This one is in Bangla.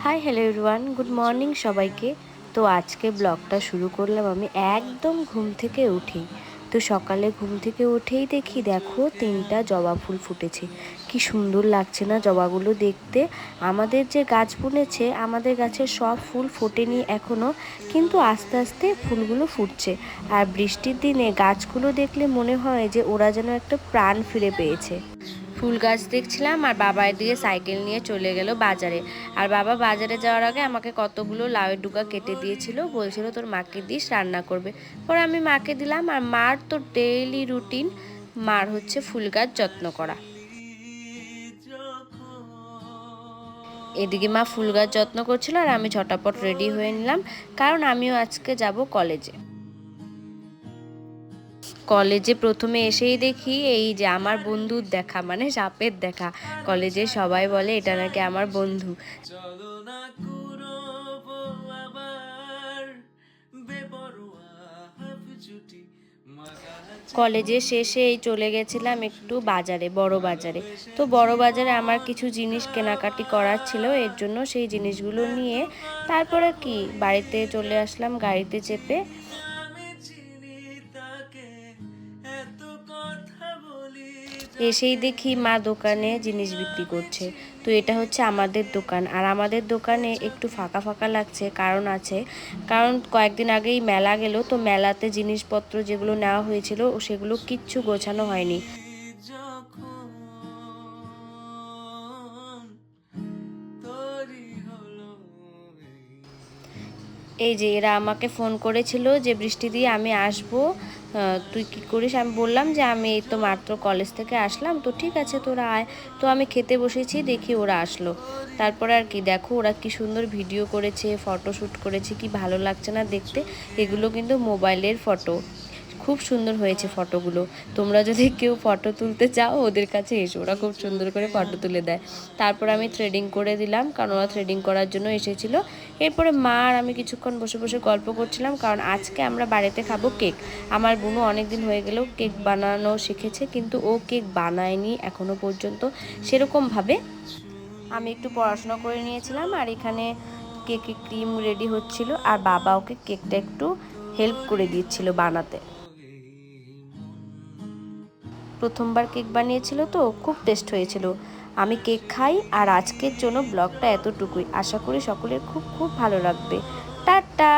Hi hello everyone, good morning সবাইকে। তো আজকে ব্লগটা শুরু করলাম আমি একদম ঘুম থেকে উঠেই। তো সকালে ঘুম থেকে উঠেই দেখি, দেখো 3টা জবা ফুল ফুটেছে। কি সুন্দর লাগছে না জবাগুলো দেখতে। আমাদের যে গাছ বুনেছে, আমাদের গাছের সব ফুল ফোটেনি এখনও, কিন্তু আস্তে আস্তে ফুলগুলো ফুটছে। আর বৃষ্টির দিনে গাছগুলো দেখলে মনে হয় যে ওরা যেন একটা প্রাণ ফিরে পেয়েছে। ফুল গাছ দেখছিলাম আর বাবা এদিকে সাইকেল নিয়ে চলে গেল বাজারে। আর বাবা বাজারে যাওয়ার আগে আমাকে কতগুলো লাউয়ের ডুকা কেটে দিয়েছিল, বলছিল তোর মাকে দিস, রান্না করবে। পরে আমি মাকে দিলাম। আর মার তো ডেইলি রুটিন, মার হচ্ছে ফুল গাছ যত্ন করা। এদিকে মা ফুল গাছ যত্ন করছিল আর আমি ঝটাপট রেডি হয়ে নিলাম, কারণ আমিও আজকে যাব কলেজে। কলেজে প্রথমে এসেই দেখি এই যে আমার বন্ধুর দেখা, মানে সাপের দেখা। কলেজে সবাই বলে এটা নাকি আমার বন্ধু। কলেজের শেষে এই চলে গেছিলাম একটু বাজারে, বড় বাজারে। তো বড় বাজারে আমার কিছু জিনিস কেনাকাটি করার ছিল, এর জন্য সেই জিনিসগুলো নিয়ে তারপরে কি বাড়িতে চলে আসলাম গাড়িতে চেপে। এসেই দেখি মা দোকানে জিনিস বিক্রি করছে। তো এটা হচ্ছে আমাদের দোকান, আর আমাদের দোকানে একটু ফাঁকা ফাঁকা লাগছে, কারণ আছে, কারণ কয়েকদিন আগেই মেলা গেল। তো মেলাতে জিনিসপত্র যেগুলো নেওয়া হয়েছিল সেগুলো কিচ্ছু গোছানো হয়নি। এই যে এরা আমাকে ফোন করেছিল যে বৃষ্টি দিয়ে আমি আসবো, তুই কি করিস। আমি বললাম যে আমি এই তো মাত্র কলেজ থেকে আসলাম, তো ঠিক আছে তোরা আয়। তো আমি খেতে বসেছি, দেখি ওরা আসলো। তারপরে আর কি দেখো ওরা কি সুন্দর ভিডিও করেছে, ফটোশ্যুট করেছে, কি ভালো লাগছে না দেখতে। এগুলো কিন্তু মোবাইলের ফটো, খুব সুন্দর হয়েছে ফটোগুলো। তোমরা যদি কেউ ফটো তুলতে চাও ওদের কাছে এসো, ওরা খুব সুন্দর করে ফটো তুলে দেয়। তারপর আমি থ্রেডিং করে দিলাম, কারণ ওরা থ্রেডিং করার জন্য এসেছিলো। এরপরে মা আর আমি কিছুক্ষণ বসে বসে গল্প করছিলাম, কারণ আজকে আমরা বাড়িতে খাবো কেক। আমার বোনও অনেক দিন হয়ে গেলেও কেক বানানো শিখেছে, কিন্তু ও কেক বানায়নি এখনও পর্যন্ত সেরকমভাবে। আমি একটু পড়াশোনা করে নিয়েছিলাম, আর এখানে কেকে ক্রিম রেডি হচ্ছিল, আর বাবা ওকে কেকটা একটু হেল্প করে দিচ্ছিল বানাতে। প্রথমবার কেক বানিয়েছিল তো খুব টেস্ট হয়েছিল। আমি কেক খাই, আর আজকের জন্য ব্লগটা এতটুকুই। আশা করি সকলের খুব খুব ভালো লাগবে। টাটা।